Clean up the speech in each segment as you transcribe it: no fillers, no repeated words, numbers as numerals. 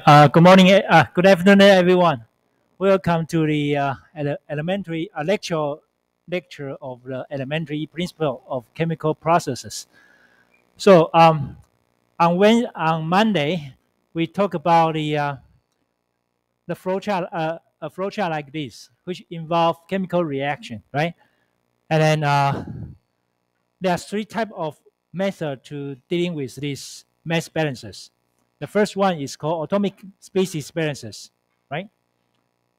Good morning, good afternoon, everyone. Welcome to the elementary lecture of the elementary principle of chemical processes. So on Monday, we talk about the flowchart, a flowchart like this, which involve chemical reaction, right? And then there are three types of method to dealing with these mass balances. The first one is called atomic species balances, right?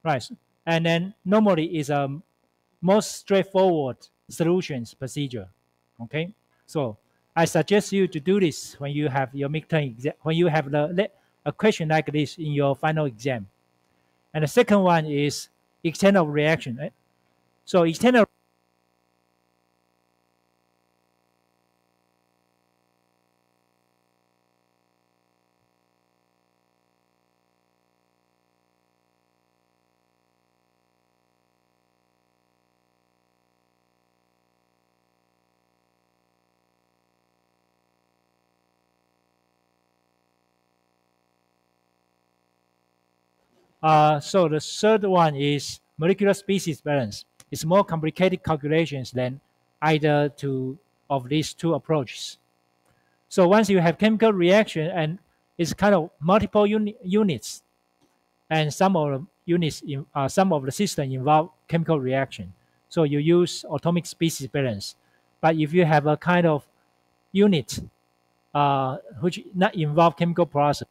Right. And then normally is a most straightforward solutions procedure. Okay. So I suggest you to do this when you have your midterm exam, when you have a question like this in your final exam. And the second one is external reaction. Right? So external so the third one is molecular species balance. It's more complicated calculations than either two of these two approaches. So once you have chemical reaction and it's kind of multiple units, and some of the units in some of the system involve chemical reaction. So you use atomic species balance. But if you have a kind of unit which not involve chemical process,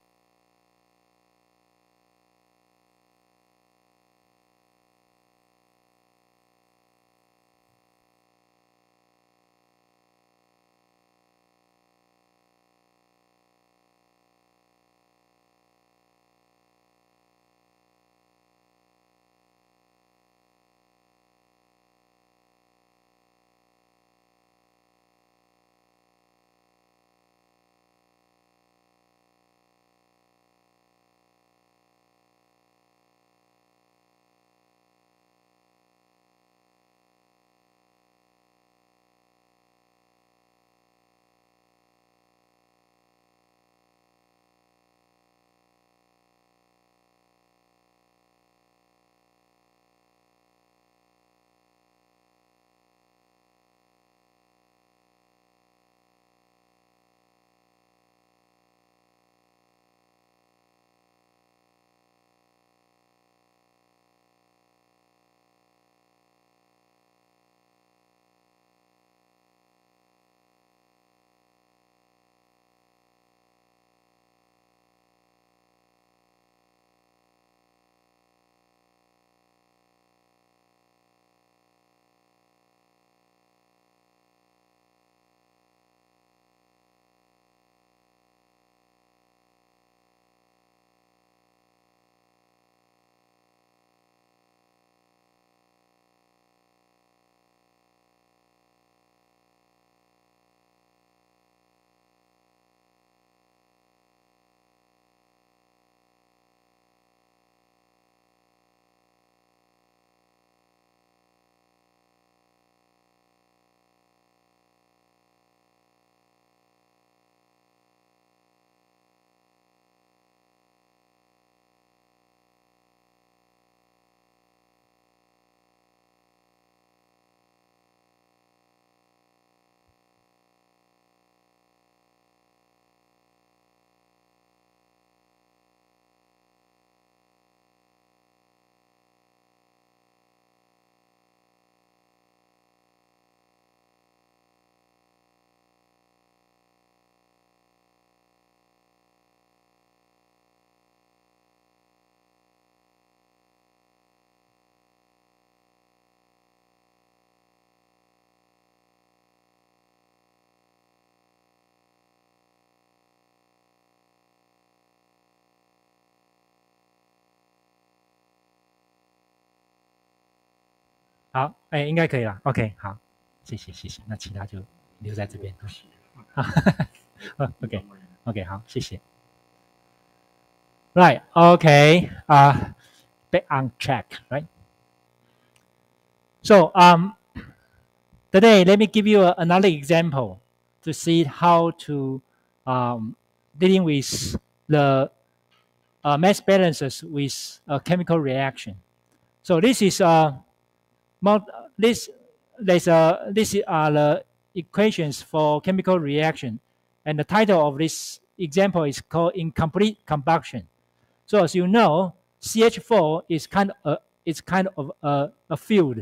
好，哎，应该可以了。OK，好，谢谢。那其他就留在这边。OK，好，谢谢。Right. Okay. Back on track. Right. So today let me give you another example to see how to dealing with the mass balances with a chemical reaction. So this is this these are the equations for chemical reaction, and the title of this example is called incomplete combustion. So as you know, CH4 is kind of a fuel.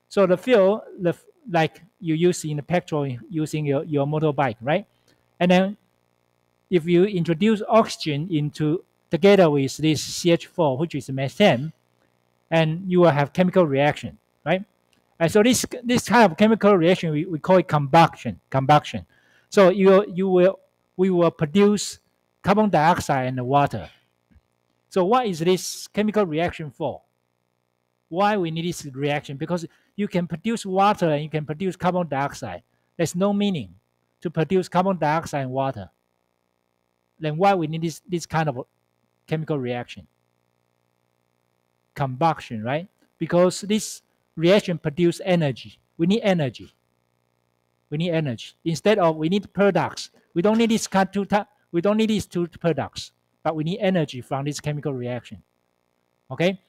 So the fuel, like you use in the petrol using your motorbike, right? And then if you introduce oxygen into together with this CH4, which is methane, and you will have chemical reaction, right? And so this kind of chemical reaction we call it combustion. So we will produce carbon dioxide and water. So what is this chemical reaction for? Why we need this reaction? Because you can produce water and you can produce carbon dioxide. There's no meaning to produce carbon dioxide and water. Then why we need this kind of chemical reaction? Combustion, right? Because this reaction produce energy. We need energy. Instead of we need products. We don't need these two products, but we need energy from this chemical reaction. Okay.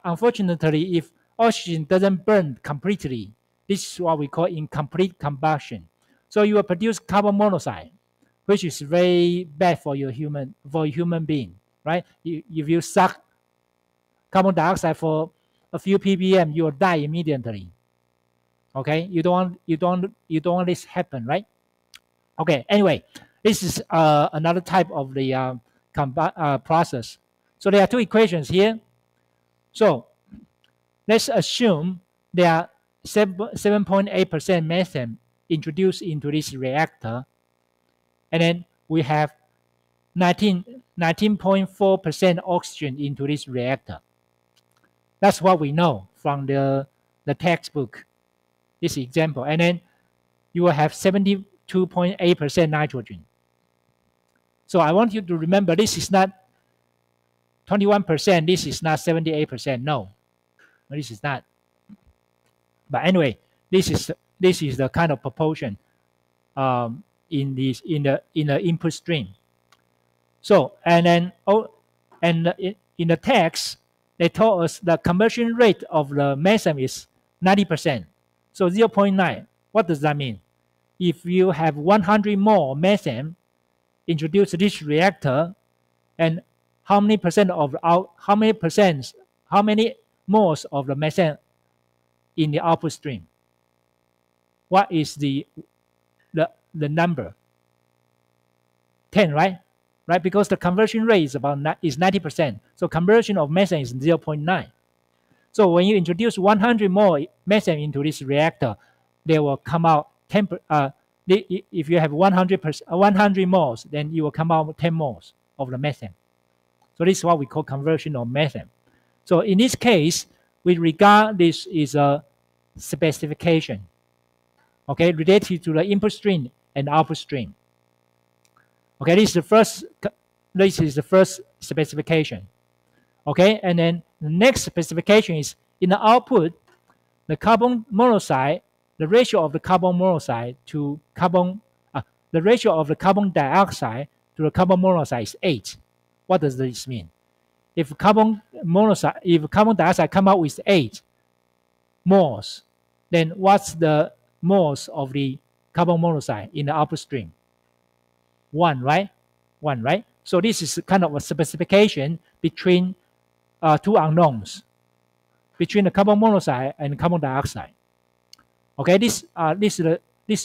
Unfortunately, if oxygen doesn't burn completely, this is what we call incomplete combustion. So you will produce carbon monoxide, which is very bad for a human being, right? If you suck carbon dioxide for a few ppm, you will die immediately. Okay, you don't want this happen, right? Okay. Anyway, this is another type of the process. So there are two equations here. So let's assume there are 7.8% methane introduced into this reactor, and then we have 19.4% oxygen into this reactor. That's what we know from the textbook, this example. And then you will have 72.8% nitrogen. So I want you to remember this is not 21%, this is not 78%. No, this is not. But anyway, this is the kind of proportion in the input stream. So and then in the text they told us the conversion rate of the methane is 90%. So 0.9. What does that mean? If you have 100 more methane introduced to this reactor, and how many moles of the methane in the output stream? What is the number? 10, right? Right, because the conversion rate is 90%. So conversion of methane is 0.9. So when you introduce 100 more methane into this reactor, they will come out 10. If you have 100 moles, then you will come out 10 moles of the methane. So this is what we call conversion of methane. So in this case, we regard this is a specification, okay, related to the input stream and output stream. Okay, this is the first specification. Okay, and then the next specification is in the output, the carbon monoxide, the ratio of the carbon monoxide to the ratio of the carbon dioxide to the carbon monoxide is 8. What does this mean? If carbon dioxide come out with 8 moles, then what's the moles of the carbon monoxide in the output stream? 1, right? 1, right? So this is kind of a specification between two unknowns, between the carbon monoxide and carbon dioxide. Okay, this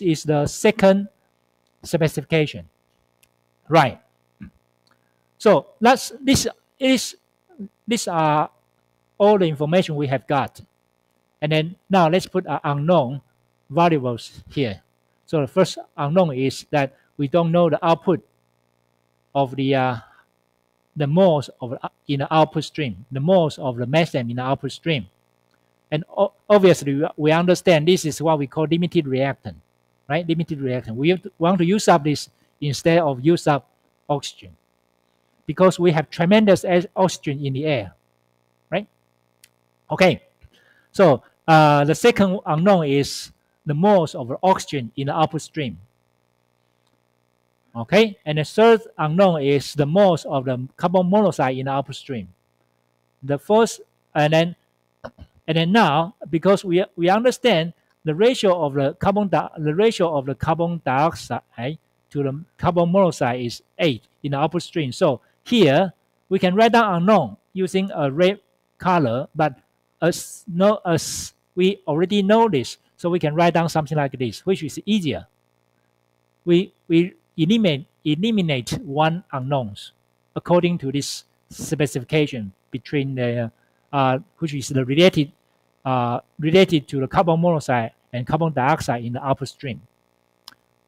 is the second specification, right? So these are all the information we have got, and then now let's put unknown variables here. So the first unknown is that we don't know the output of the moles in the output stream, the moles of the methane in the output stream. And obviously, we understand this is what we call limited reactant, right? Limited reactant. We want to use up this instead of use up oxygen, because we have tremendous oxygen in the air, right? Okay, so the second unknown is the moles of oxygen in the output stream. Okay, and the third unknown is the moles of the carbon monoxide in the upstream. The first, and then now, because we understand the ratio of the carbon dioxide to the carbon monoxide is 8 in the upstream. So here we can write down unknown using a red color, but as we already know this, so we can write down something like this, which is easier. We eliminate one unknowns according to this specification between the which is the related to the carbon monoxide and carbon dioxide in the upstream.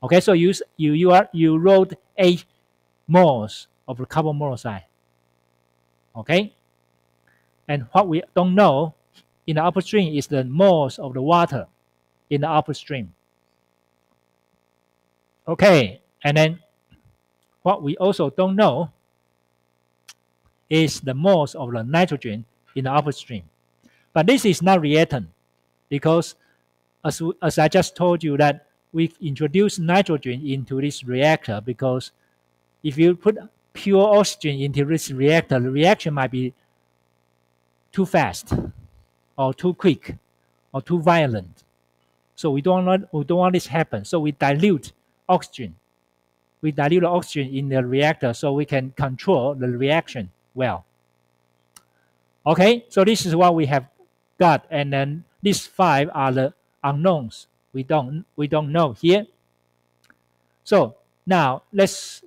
Okay, so you wrote 8 moles of the carbon monoxide. Okay, and what we don't know in the upstream is the moles of the water in the upstream. Okay, and then what we also don't know is the moles of the nitrogen in the upstream. But this is not reactant because as I just told you that we introduce nitrogen into this reactor because if you put pure oxygen into this reactor, the reaction might be too fast or too quick or too violent. So we don't want this to happen. So we dilute oxygen. We dilute the oxygen in the reactor so we can control the reaction well. Okay, so this is what we have got, and then these 5 are the unknowns we don't know here. So now let's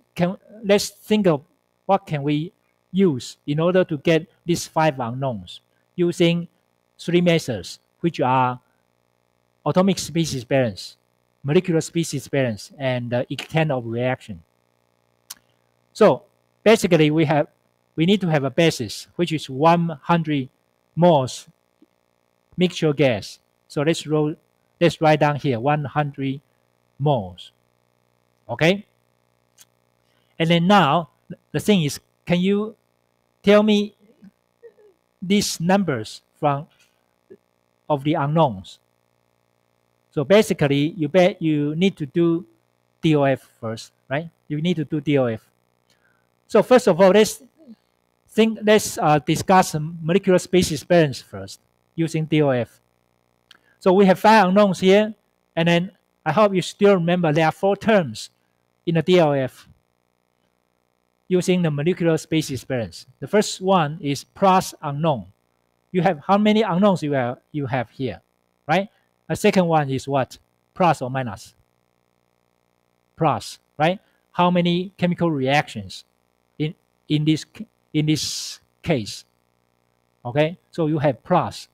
think of what can we use in order to get these 5 unknowns using 3 methods, which are atomic species balance, molecular species balance, and the extent of reaction. So basically we need to have a basis, which is 100 moles mixture gas. So let's write down here 100 moles. Okay. And then now the thing is, can you tell me these numbers of the unknowns? So basically, you need to do DOF first, right? You need to do DOF. So first of all, let's discuss molecular species balance first using DOF. So we have 5 unknowns here, and then I hope you still remember there are 4 terms in the DOF using the molecular species balance. The first one is plus unknown. You have how many unknowns you have here, right? The second one is what? Plus or minus? Plus, right? How many chemical reactions in this case? Okay, so you have plus.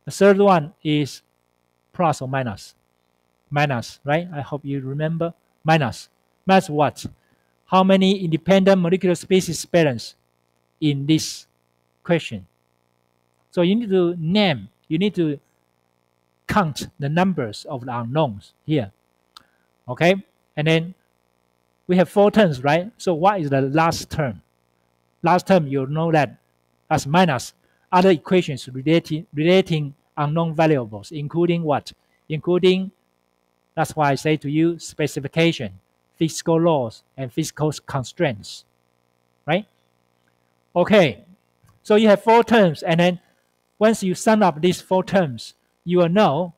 The third one is plus or minus? Minus, right? I hope you remember. Minus. Minus what? How many independent molecular species balance in this question? So you need to name, you need to count the numbers of the unknowns here. Okay, and then we have 4 terms, right? So what is the last term? Last term, you know that as minus other equations relating unknown variables, including what? Including, that's why I say to you, specification, physical laws, and physical constraints, right? Okay, so you have 4 terms, and then once you sum up these 4 terms, you will know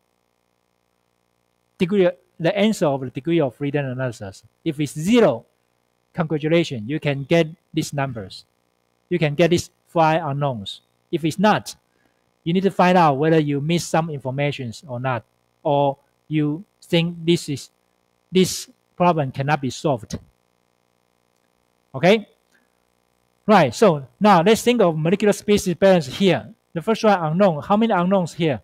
the answer of the degree of freedom analysis. If it's 0, congratulations, you can get these numbers. You can get these 5 unknowns. If it's not, you need to find out whether you miss some information or not, or you think this problem cannot be solved. Okay? Right, so now let's think of molecular species balance here. The first one, unknown. How many unknowns here?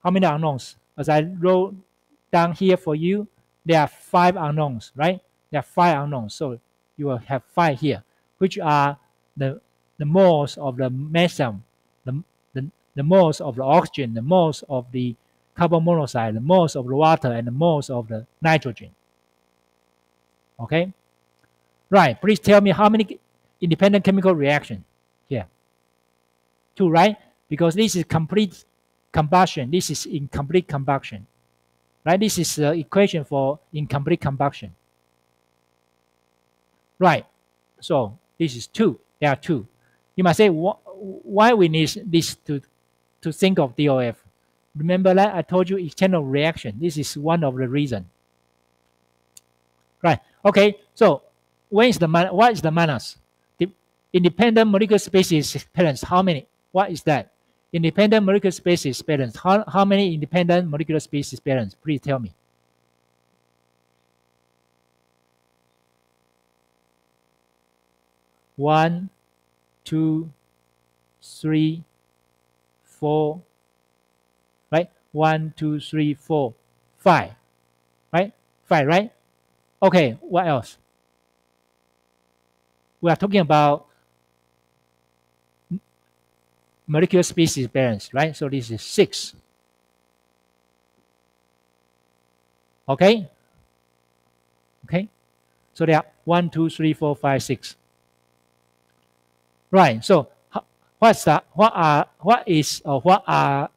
How many unknowns? As I wrote down here for you, there are 5 unknowns, right? There are 5 unknowns, so you will have 5 here, which are the moles of the methane, the moles of the oxygen, the moles of the carbon monoxide, the moles of the water, and the moles of the nitrogen. Okay? Right, please tell me how many independent chemical reaction here? 2, right? Because this is complete combustion. This is incomplete combustion. Right? This is the equation for incomplete combustion. Right. So this is 2. There are 2. You might say, why we need this to think of DOF? Remember that I told you external reaction. This is one of the reasons. Right. Okay. So what is the minus? The independent molecular species parents. How many? What is that? Independent molecular species parents. How many independent molecular species parents? Please tell me. One, 2, 3, 4. Right? 1, 2, 3, 4, 5. Right? 5. Right? Okay. What else? We are talking about molecular species balance, right? So this is 6. Okay? Okay? So there are 1, 2, 3, 4, 5, 6. Right. So what are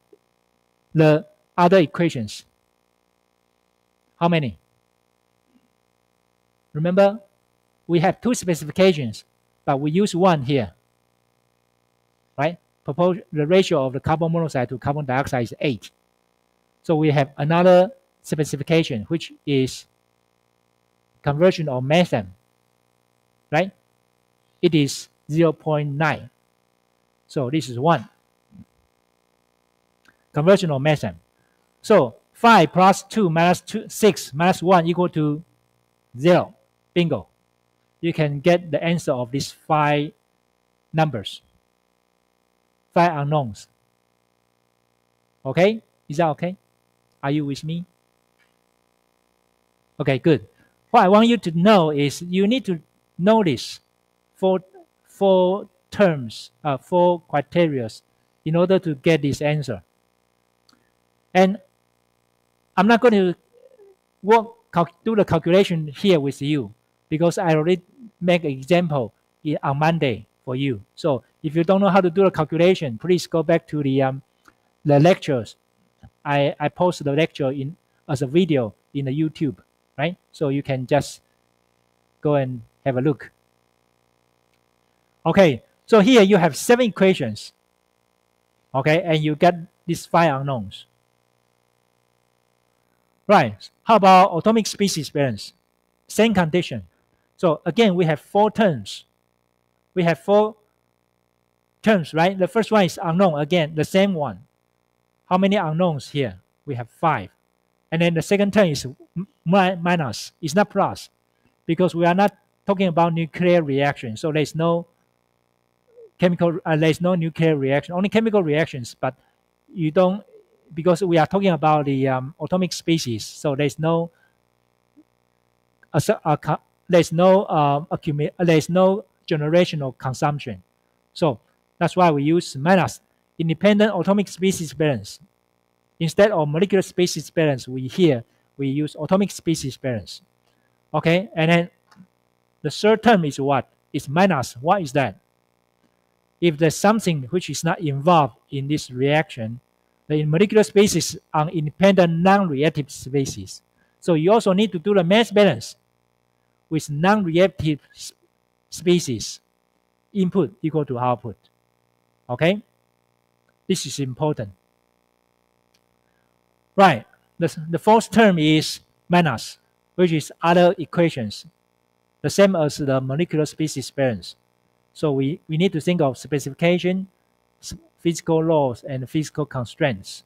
the other equations? How many? Remember, we have 2 specifications, but we use 1 here. Right? The ratio of the carbon monoxide to carbon dioxide is 8. So we have another specification, which is conversion of methane. Right? It is 0.9. So this is 1. Conversion of methane. So 5 plus 2 minus 6 minus 1 equal to 0. Bingo. You can get the answer of these 5 numbers. 5 unknowns. Okay? Is that okay? Are you with me? Okay, good. What I want you to know is you need to notice 4 terms, 4 criteria in order to get this answer. And I'm not going to do the calculation here with you because I already make an example on Monday for you. So if you don't know how to do the calculation, please go back to the lectures. I post the lecture as a video in the YouTube, right? So you can just go and have a look. Okay, so here you have 7 equations. Okay, and you get these 5 unknowns. Right, how about atomic species balance? Same condition. So again, we have 4 terms. We have 4 terms, right? The first one is unknown. Again, the same one. How many unknowns here? We have 5. And then the second term is minus. It's not plus because we are not talking about nuclear reaction. So there's no there's no nuclear reaction, only chemical reactions. But you don't, because we are talking about the atomic species. So there's no there's no there's no generational consumption. So that's why we use minus independent atomic species balance. Instead of molecular species balance, we use atomic species balance. Okay, and then the third term is what? It's minus. What is that? If there's something which is not involved in this reaction, the molecular species are independent non-reactive species. So you also need to do the mass balance with non-reactive species. Input equal to output. Okay? This is important. Right. The fourth term is minus, which is other equations, the same as the molecular species balance. So we need to think of specification, physical laws, and physical constraints.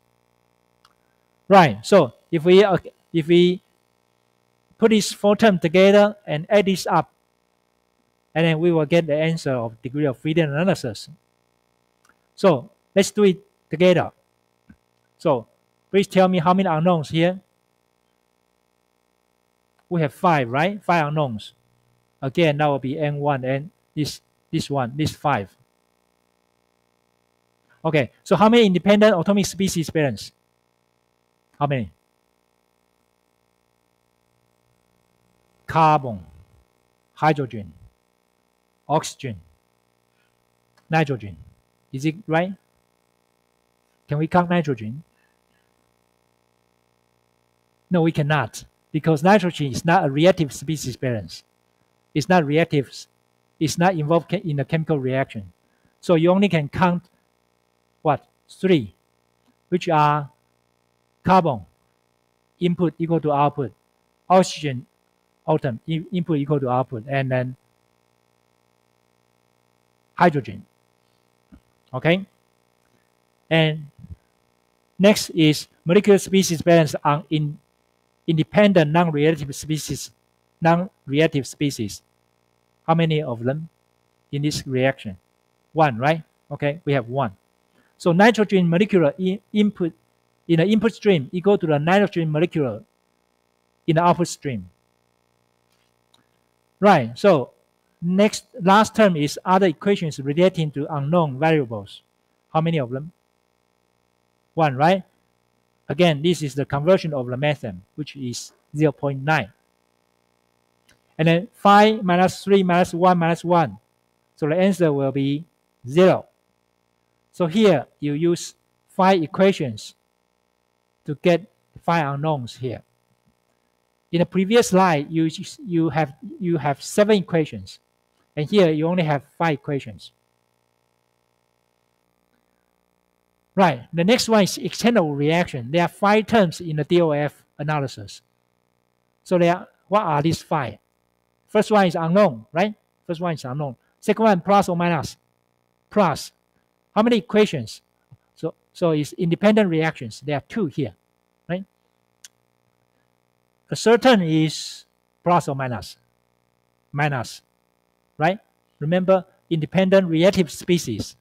Right. So if we put these 4 terms together and add this up, and then we will get the answer of degree of freedom analysis. So let's do it together. So please tell me how many unknowns here. We have 5, right? 5 unknowns. Again, that will be N1 and this 5. Okay, so how many independent atomic species balance? How many? Carbon, hydrogen, oxygen, nitrogen. Is it right? Can we count nitrogen? No, we cannot, because nitrogen is not a reactive species balance. It's not reactive. It's not involved in a chemical reaction. So you only can count what? 3, which are carbon, input equal to output, oxygen, atom, input equal to output, and then hydrogen. Okay? And next is molecular species balance on independent non-reactive species. Non-reactive species. How many of them in this reaction? 1, right? Okay, we have 1. So nitrogen molecular input in the input stream equal to the nitrogen molecular in the output stream. Right, so last term is other equations relating to unknown variables. How many of them? 1, right? Again, this is the conversion of the methane, which is 0.9. And then 5 minus 3 minus 1 minus 1. So the answer will be 0. So here you use 5 equations to get 5 unknowns here. In the previous slide, you have 7 equations, and here you only have 5 equations. Right. The next one is external reaction. There are 5 terms in the DOF analysis. So what are these 5? First one is unknown, right? First one is unknown. Second one, plus or minus. Plus. How many equations? So it's independent reactions. There are 2 here, right? The third term is plus or minus. Minus, right? Remember, independent reactive species.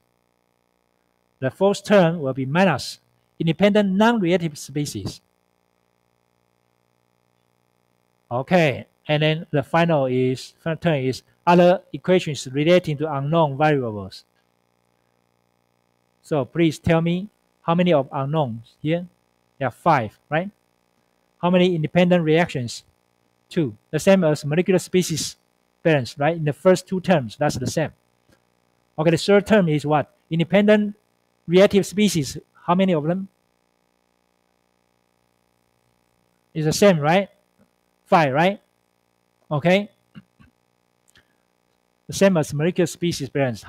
The fourth term will be minus, independent non-reactive species. Okay, and then the final term is other equations relating to unknown variables. So please tell me how many of unknowns here? There are 5, right? How many independent reactions? 2. The same as molecular species balance, right? In the first 2 terms, that's the same. Okay, the third term is what? Independent reactive species. How many of them? It's the same, right? 5, right? Okay. The same as molecular species balance.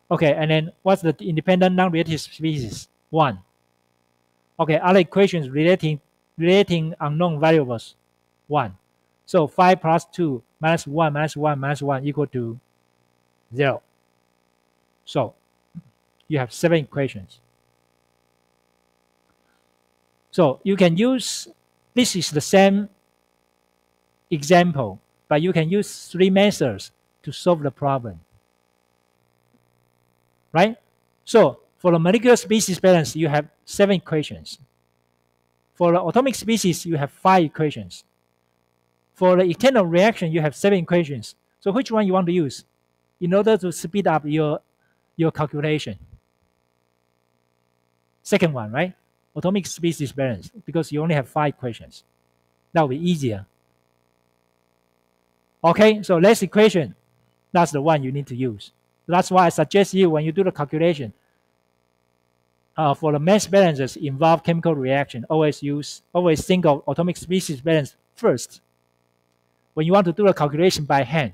Okay, and then what's the independent non-reactive species? 1. Okay, other equations relating unknown variables. 1. So 5 plus 2 minus 1 minus 1 minus 1 equal to 0. So you have 7 equations. So you can use, this is the same example, but you can use 3 methods to solve the problem. Right? So for the molecular species balance, you have 7 equations. For the atomic species, you have 5 equations. For the external reaction, you have 7 equations. So which one you want to use in order to speed up your calculation? Second one, right? Atomic species balance, because you only have 5 equations. That will be easier. Okay, so last equation, that's the one you need to use. That's why I suggest you, when you do the calculation, for the mass balances involve chemical reaction, always think of atomic species balance first when you want to do a calculation by hand.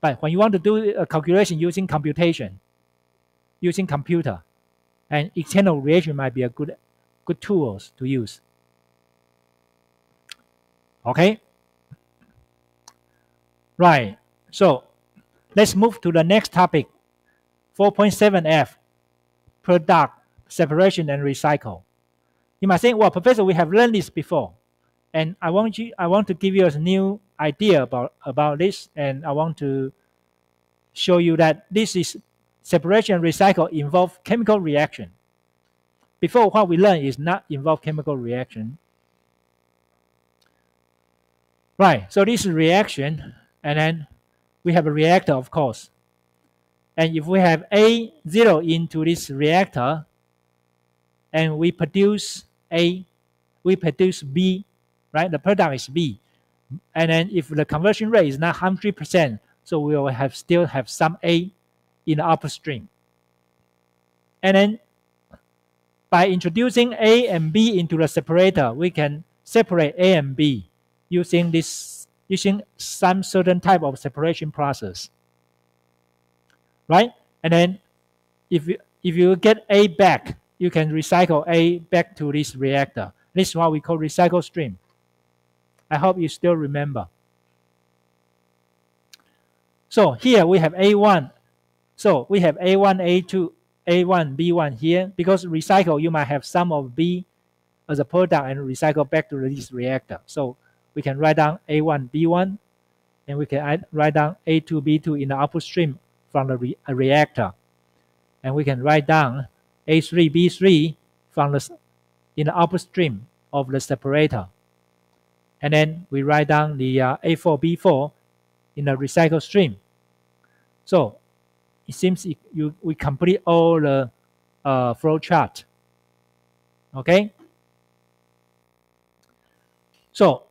But when you want to do a calculation using computation, using computer, and external reaction might be a good tools to use. Okay? Right. So let's move to the next topic, 4.7F, product separation and recycle. You might think, well, Professor, we have learned this before, and I want to give you a new idea about this, and I want to show you that this is separation and recycle involve chemical reaction. Before, what we learned is not involve chemical reaction. Right, so this is reaction, and then we have a reactor, of course. And if we have A0 into this reactor, and we produce B, right? The product is B. And then if the conversion rate is not 100%, so we will still have some A in the upper stream. And then by introducing A and B into the separator, we can separate A and B using this using some certain type of separation process, right? And then if you get A back, you can recycle A back to this reactor. This is what we call recycle stream. I hope you still remember. So here we have A1. So we have A1, A2, A1, B1 here. Because recycle, you might have some of B as a product and recycle back to this reactor. So we can write down A1, B1, and we can write down A2, B2 in the output stream from the reactor. And we can write down A3, B3 from in the output stream of the separator. And then we write down the A4, B4 in the recycle stream. So it seems we complete all the flow chart. Okay. So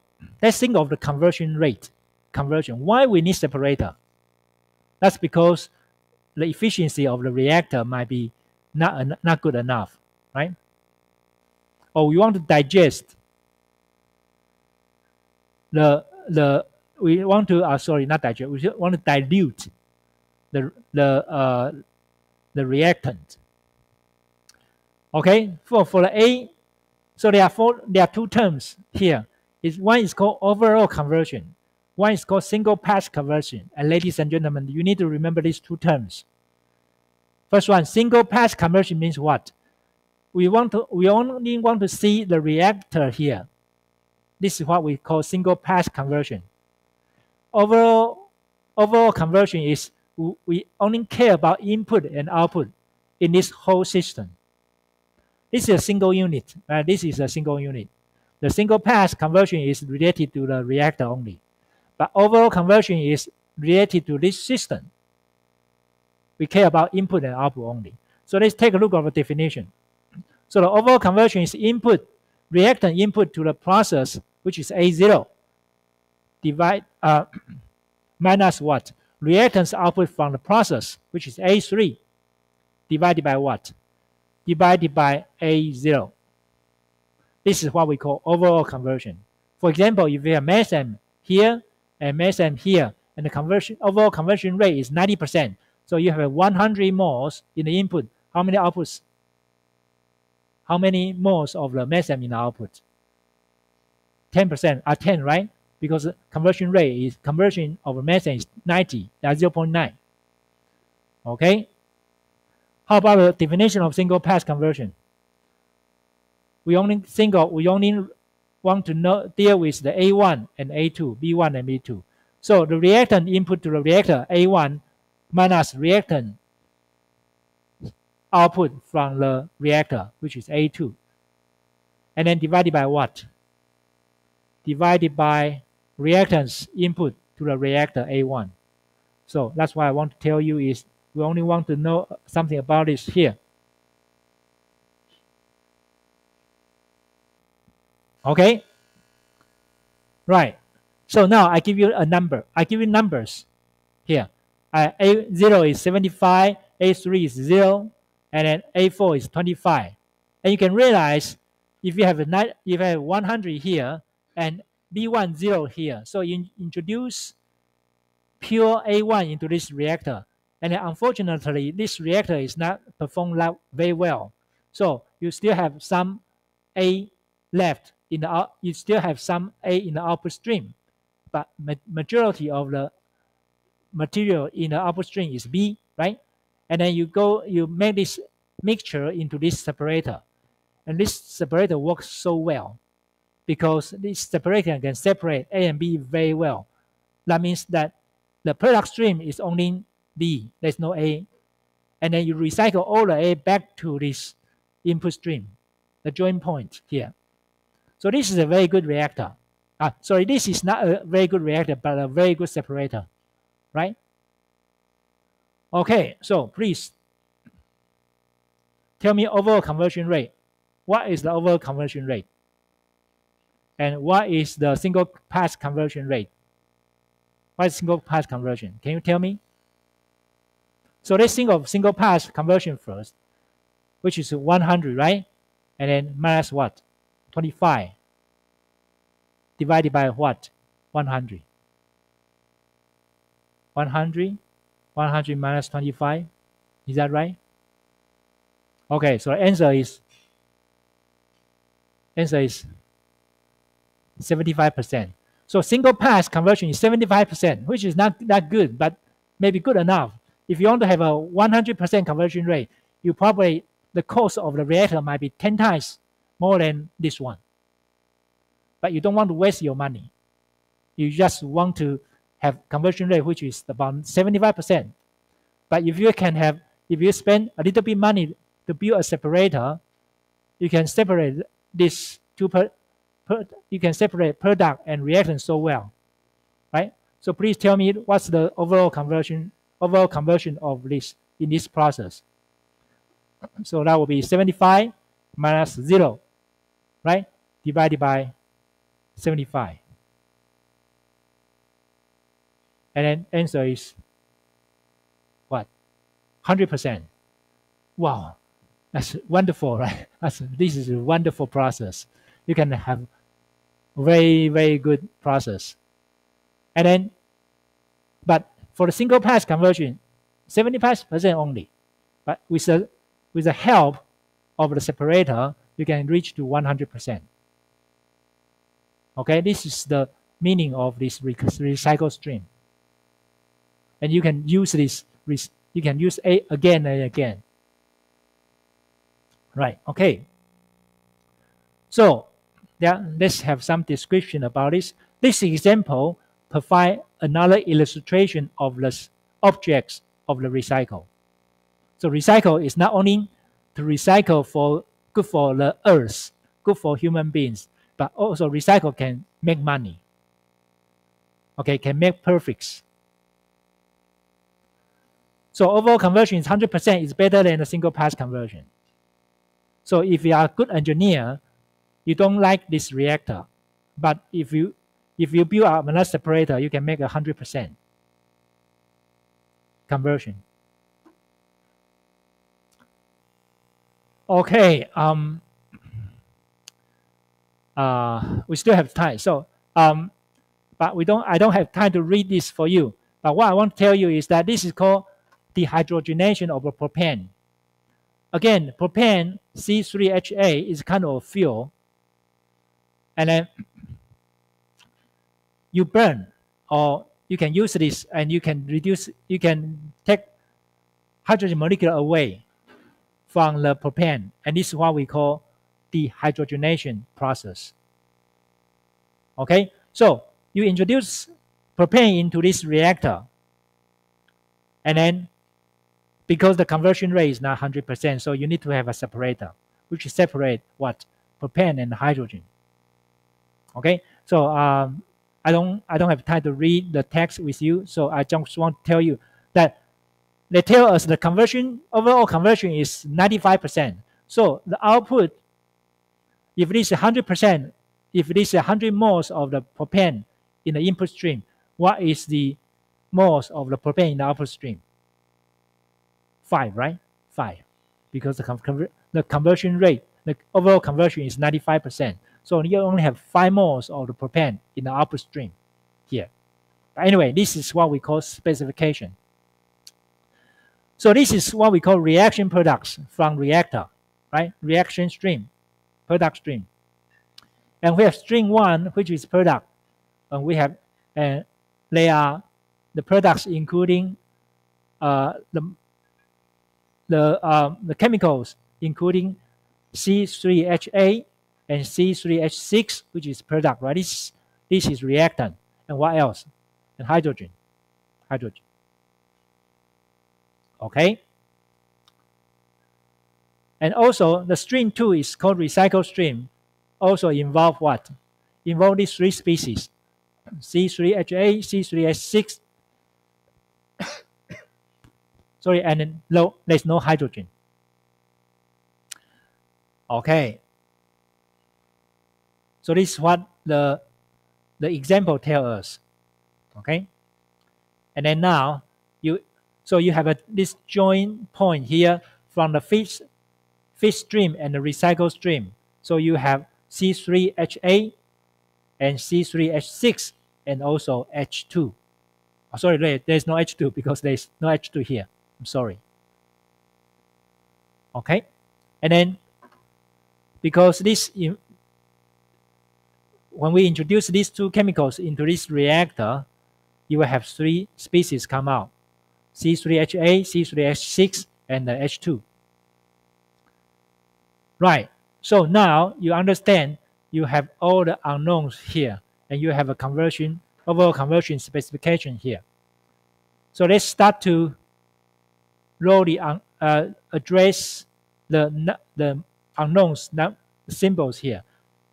let's think of the conversion rate. Why we need separator? That's because the efficiency of the reactor might be not good enough, right? Or we want to digest we want to sorry, not digest. We want to dilute the reactant. Okay, for the A, so there are two terms here. One is called overall conversion. One is called single pass conversion. And ladies and gentlemen, you need to remember these two terms. First one, single pass conversion means what? We only want to see the reactor here. This is what we call single pass conversion. Overall conversion is we only care about input and output in this whole system. This is a single unit. This is a single unit. The single pass conversion is related to the reactor only. But overall conversion is related to this system. We care about input and output only. So let's take a look at the definition. So the overall conversion is input, reactant input to the process, which is A0, minus what? Reactants output from the process, which is A3, divided by what? Divided by A0. This is what we call overall conversion. For example, if you have mass M here and mass M here, and the overall conversion rate is 90%, so you have 100 moles in the input. How many outputs? How many moles of the mass M in the output? 10%, 10, right? Because conversion of mass M is 90, that's 0.9. Okay? How about the definition of single pass conversion? We only want to deal with the A1 and A2, B1 and B2. So the reactant input to the reactor A1 minus reactant output from the reactor, which is A2. And then divided by what? Divided by reactants input to the reactor A1. So that's why I want to tell you is we only want to know something about this here. Okay? Right. So now I give you a number. I give you numbers here. A0 is 75, A3 is 0, and then A4 is 25. And you can realize if you have 100 here and B1 0 here, so you introduce pure A1 into this reactor, and then unfortunately this reactor is not performed very well. So you still have some A left in the you still have some A in the output stream, but majority of the material in the output stream is B, right? And then you make this mixture into this separator, and this separator works so well because this separator can separate A and B very well. That means that the product stream is only B, there's no A, and then you recycle all the A back to this input stream, the join point here. So this is a very good reactor. Sorry, this is not a very good reactor, but a very good separator, right? Okay, so please tell me overall conversion rate. What is the overall conversion rate? And what is the single pass conversion rate? What is single pass conversion? Can you tell me? So let's think of single pass conversion first, which is 100, right? And then minus what? 25 divided by what? 100. 100, 100 minus 25. Is that right? Okay, so the answer is 75%. So single pass conversion is 75%, which is not that good, but maybe good enough. If you want to have a 100% conversion rate, you probably, the cost of the reactor might be 10 times more than this one. But you don't want to waste your money. You just want to have conversion rate which is about 75%. But if you spend a little bit money to build a separator, you can separate this you can separate product and reactant so well, right? So please tell me what's the overall conversion of this in this process. So that will be 75 minus 0, right? Divided by 75. And then answer is what? 100%. Wow, that's wonderful, right? This is a wonderful process. You can have very, very good process. And then, but for the single pass conversion, 75% only. But with the help of the separator, you can reach to 100%. Okay, this is the meaning of this recycle stream. And you can use this, you can use A again and again. Right, okay. So let's have some description about this. This example provides another illustration of the objects of the recycle. So recycle is not only to recycle for good for the earth, good for human beings, but also recycle can make money. Okay, can make perfects. So overall conversion is 100% is better than a single pass conversion. So if you are a good engineer, you don't like this reactor, but if you build up another separator, you can make 100% conversion. Okay, we still have time. So, but I don't have time to read this for you. But what I want to tell you is that this is called dehydrogenation of a propane. Again, propane C3H8 is kind of a fuel, and then you burn, or you can use this, and you can take hydrogen molecule away from the propane, and this is what we call dehydrogenation process. Okay, so you introduce propane into this reactor, and then because the conversion rate is not 100%, so you need to have a separator which separate what? Propane and hydrogen. Okay, so I don't have time to read the text with you, so I just want to tell you that they tell us the overall conversion is 95%. So the output, if it is 100%, if it is 100 moles of the propane in the input stream, what is the moles of the propane in the output stream? 5, right? 5, because the conversion rate, the overall conversion is 95%. So you only have 5 moles of the propane in the output stream here. But anyway, this is what we call specification. So this is what we call reaction products from reactor, right? Reaction stream, product stream. And we have stream 1, which is product. And we have, they are the products including the chemicals, including C3H8 and C3H6, which is product, right? This is reactant. And what else? And hydrogen. Okay. And also the stream 2 is called recycle stream. Also involve what? Involve these 3 species: C3H8, C3H6. Sorry, and then there's no hydrogen. Okay. So this is what the example tells us. Okay. And then now you have this joint point here from the feed stream and the recycle stream. So you have C3H8 and C3H6 and also H2. Oh, sorry, there's no H2 because there's no H2 here. I'm sorry. Okay, and then because this, when we introduce these two chemicals into this reactor, you will have three species come out: C3H8, C3H6, and the H2. Right. So now you understand you have all the unknowns here, and you have a overall conversion specification here. So let's start to address the unknowns, symbols here.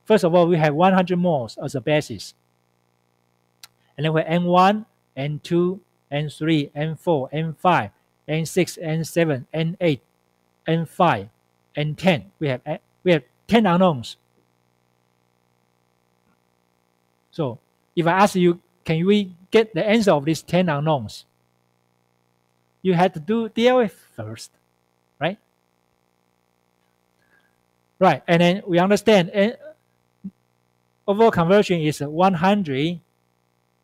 First of all, we have 100 moles as a basis. And then we have N1, N2, N3, N4, N5, N6, N7, N8, N5, N10. We have 10 unknowns. So if I ask you, can we get the answer of these 10 unknowns? You have to do DLF first, right? Right, and then we understand overall conversion is 100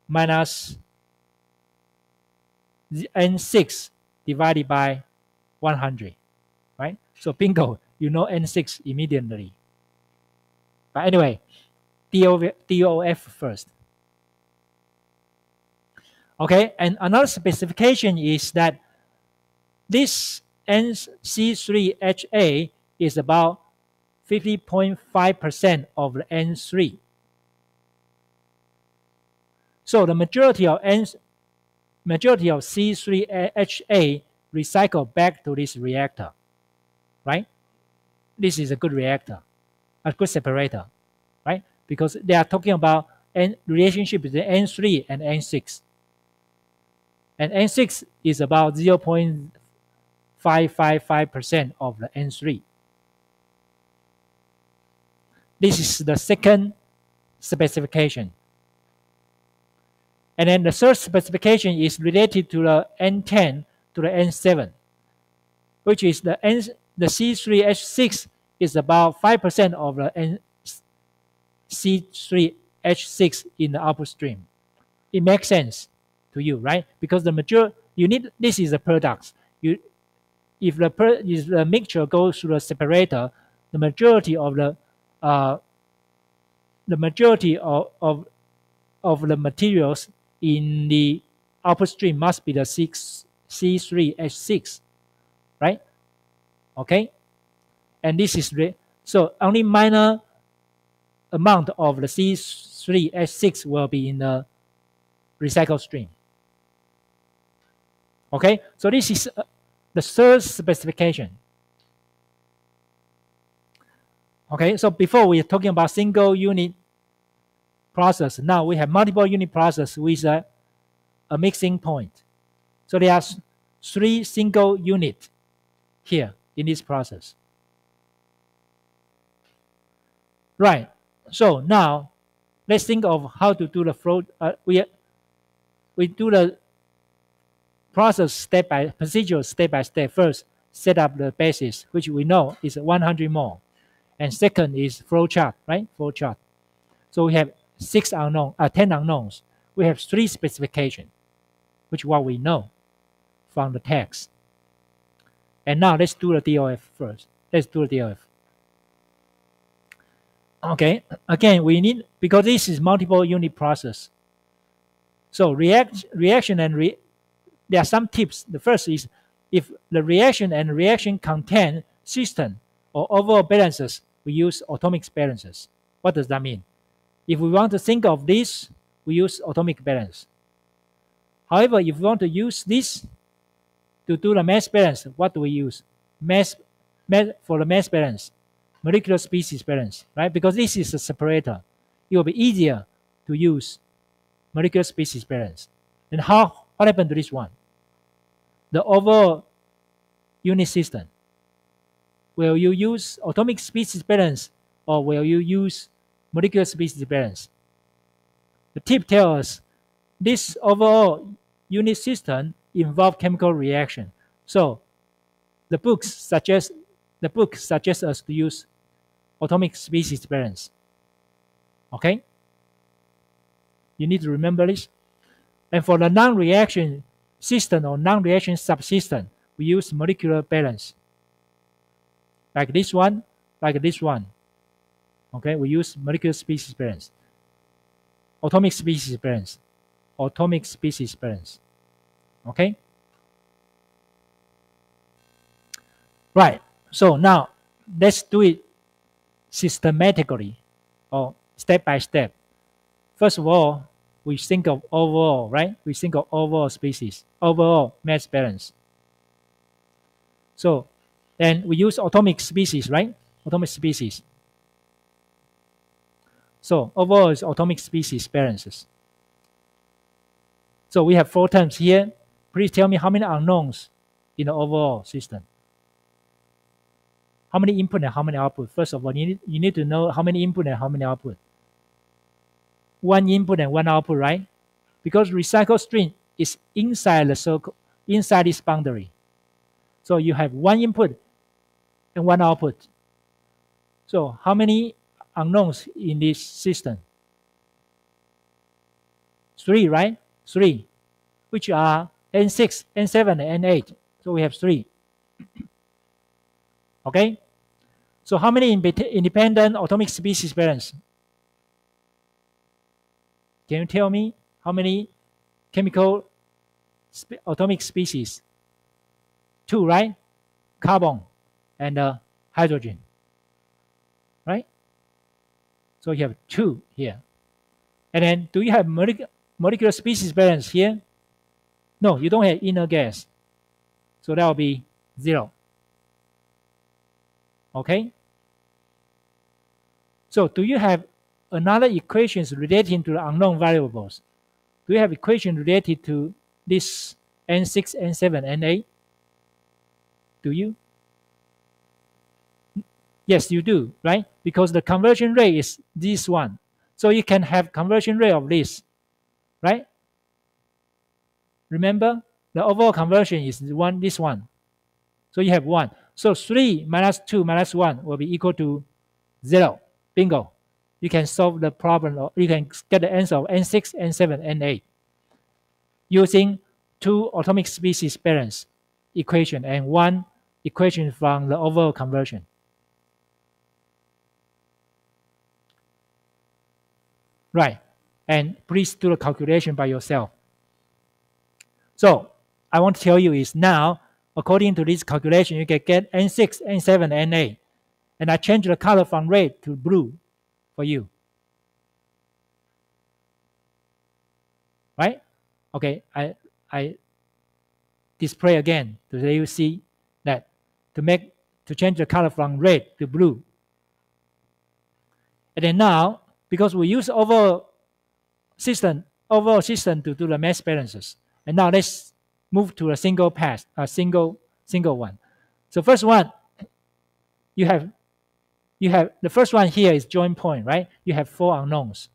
minus N6 divided by 100, right? So bingo, you know N6 immediately. But anyway, DOF first. Okay, and another specification is that this NC3HA is about 50.5% of the N3. So the majority of C3HA recycle back to this reactor, right? This is a good reactor, a good separator, right? Because they are talking about relationship between N3 and N6. And N6 is about 0.555% of the N3. This is the second specification. And then the third specification is related to the N10 to the N7, which is the C3H6 is about 5% of the C3H6 in the output stream. It makes sense to you, right? Because this is a product. If the mixture goes through the separator, the majority of the materials in the output stream must be the C3H6, right? Okay, and this is so only minor amount of the C3H6 will be in the recycle stream. Okay, so this is the third specification. Okay, so before we are talking about single unit process, now we have multiple unit process with a mixing point. So there are 3 single units here in this process. Right, so now let's think of how to do the flow. We do the process procedure step by step. First, set up the basis, which we know is 100 mole. And second is flow chart, right? Flow chart. So we have 10 unknowns. We have 3 specifications, which what we know from the text. And now let's do the DOF first. Let's do the DOF. Okay, again, we need, because this is multiple unit process. So reaction and there are some tips. The first is, if the reaction and reaction contain system or overall balances, we use atomic balances. What does that mean? If we want to think of this, we use atomic balance. However, if we want to use this to do the mass balance, what do we use? For the mass balance, molecular species balance, right? Because this is a separator. It will be easier to use molecular species balance. And what happened to this one? The overall unit system. Will you use atomic species balance or will you use molecular species balance? The tip tells us this overall unit system involves chemical reaction. So the book suggests us to use atomic species balance. Okay? You need to remember this. And for the non-reaction system or non-reaction subsystem, we use molecular balance. Like this one, like this one. Okay, we use molecular species balance. Atomic species balance. Atomic species balance. Okay? Right. So now let's do it systematically or step by step. First of all, we think of overall, right? We think of overall species, overall mass balance. So then we use atomic species, right? Atomic species. So overall is atomic species balances. So we have 4 terms here. Please tell me how many unknowns in the overall system. How many input and how many output? First of all, you need to know how many input and how many output. 1 input and 1 output, right? Because recycled stream is inside the circle, inside this boundary. So you have 1 input and 1 output. So how many unknowns in this system? 3, right? 3, which are N6, N7, and N8. So we have 3. Okay? So how many independent atomic species balance? Can you tell me how many chemical atomic species? 2, right? Carbon and hydrogen. Right? So you have 2 here. And then do you have molecular species balance here? No, you don't have inner gas. So that will be 0. Okay? So do you have another equations relating to the unknown variables? Do you have equation related to this N6, N7, N8? Do you? Yes, you do, right? Because the conversion rate is this one. So you can have conversion rate of this, right? Remember, the overall conversion is this one. So you have 1. So 3 minus 2 minus 1 will be equal to 0. Bingo. You can solve the problem, or you can get the answer of N6, N7, N8 using 2 atomic species balance equation and 1 equation from the overall conversion. Right. And please do the calculation by yourself. So I want to tell you is now, according to this calculation, you can get N6, N7, N8. And I change the color from red to blue for you. Right? Okay, I display again to let you see that to change the color from red to blue. And then now, because we use overall system to do the mass balances. And now let's move to a single pass, a single one. So first one, you have the first one here is joint point, right? You have 4 unknowns.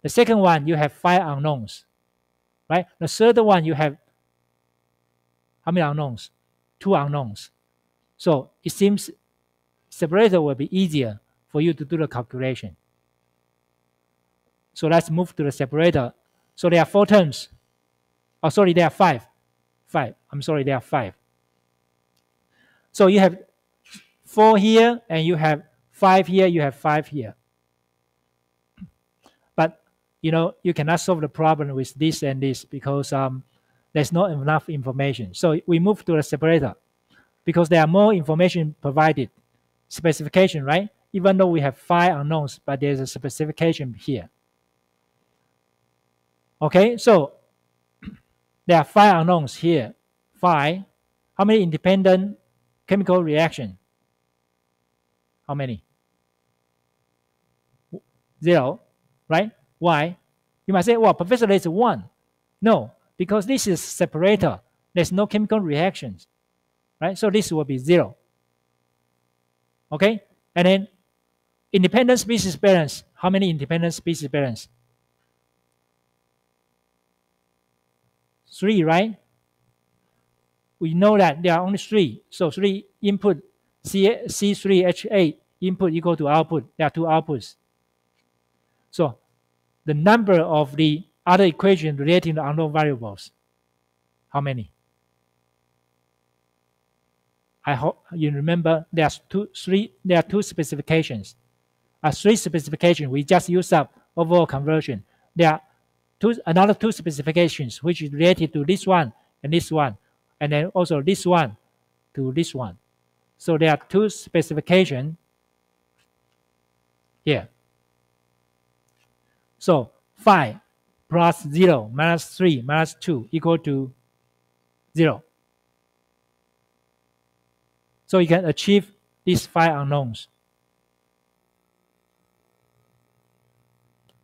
The second one, you have 5 unknowns, right? The third one, you have how many unknowns? 2 unknowns. So it seems separator will be easier for you to do the calculation. So let's move to the separator. So there are 4 terms. Oh, sorry, there are 5. 5. I'm sorry, there are 5. So you have 4 here, and you have 5 here, you have 5 here. But, you cannot solve the problem with this and this because there's not enough information. So we move to the separator because there are more information provided. Specification, right? Even though we have 5 unknowns, but there's a specification here. Okay, so there are 5 unknowns here. 5. How many independent chemical reaction? How many? 0, right? Why? You might say, well, Professor, there's 1. No, because this is separator. There's no chemical reactions, right? So this will be 0. Okay? And then independent species balance. How many independent species balance? 3, right? We know that there are only 3. So 3 input C3H8 input equal to output. There are 2 outputs. So the number of the other equations relating to unknown variables. How many? I hope you remember there are two specifications. Three specifications. We just use up overall conversion. There are another two specifications which is related to this one, and then also this one to this one. So there are two specifications here. So 5 plus 0 minus 3 minus 2 equal to 0. So you can achieve these 5 unknowns.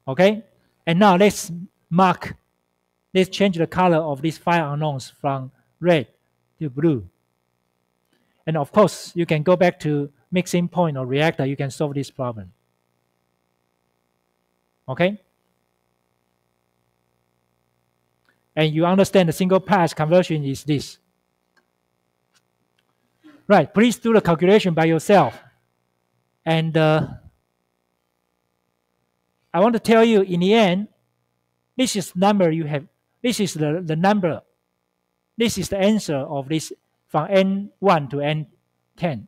Okay? And now let's change the color of these 5 unknowns from red to blue. And of course, you can go back to mixing point or reactor. You can solve this problem. Okay? And you understand the single pass conversion is this. Right, please do the calculation by yourself. And I want to tell you, in the end, this is number you have. This is the number. This is the answer of this from N1 to N10.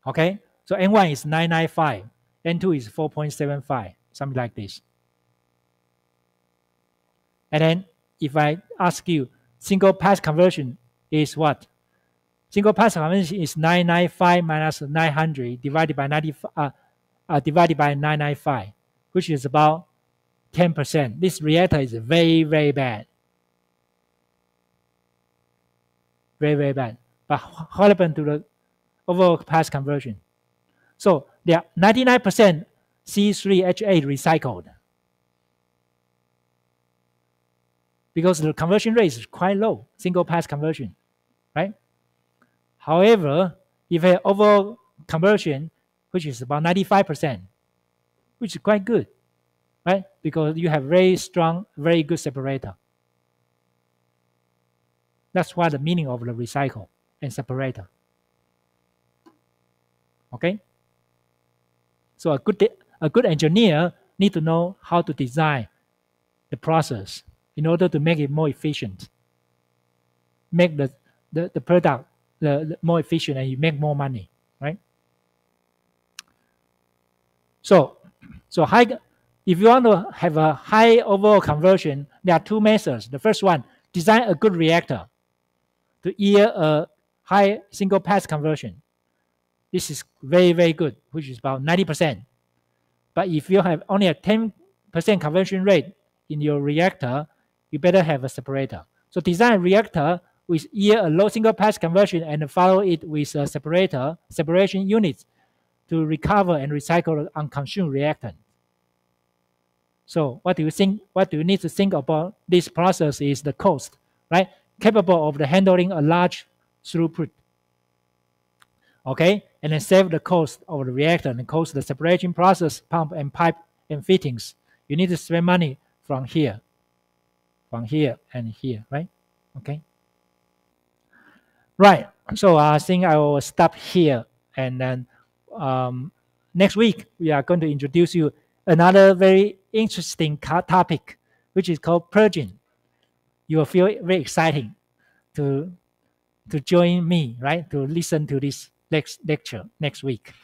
Okay, so N1 is 995, N2 is 4.75, something like this. And then if I ask you, single pass conversion is what? Single pass conversion is 995 minus 900 divided by 995, which is about 10%. This reactor is very, very bad. Very, very bad. But what happened to the overall pass conversion? So there are 99% C3H8 recycled, because the conversion rate is quite low, single pass conversion, right? However, if you have overall conversion, which is about 95%, which is quite good, right? Because you have very strong, very good separator. That's what the meaning of the recycle and separator. Okay? So a good engineer need to know how to design the process in order to make it more efficient. Make the product the more efficient, and you make more money, right? So if you want to have a high overall conversion, there are two methods. The first one, design a good reactor to yield a high single pass conversion. This is very, very good, which is about 90%. But if you have only a 10% conversion rate in your reactor, you better have a separator. So design a reactor with yield a low single pass conversion and follow it with a separation units to recover and recycle the unconsumed reactant. So what do you think? What do you need to think about this process is the cost, right? Capable of the handling a large throughput. Okay, and then save the cost of the reactor and cost the separation process, pump and pipe and fittings. You need to spend money from here and here, right? Okay. Right. So I think I will stop here, and then next week we are going to introduce you another very interesting topic, which is called purging. You will feel very exciting to join me, right? To listen to this next lecture next week.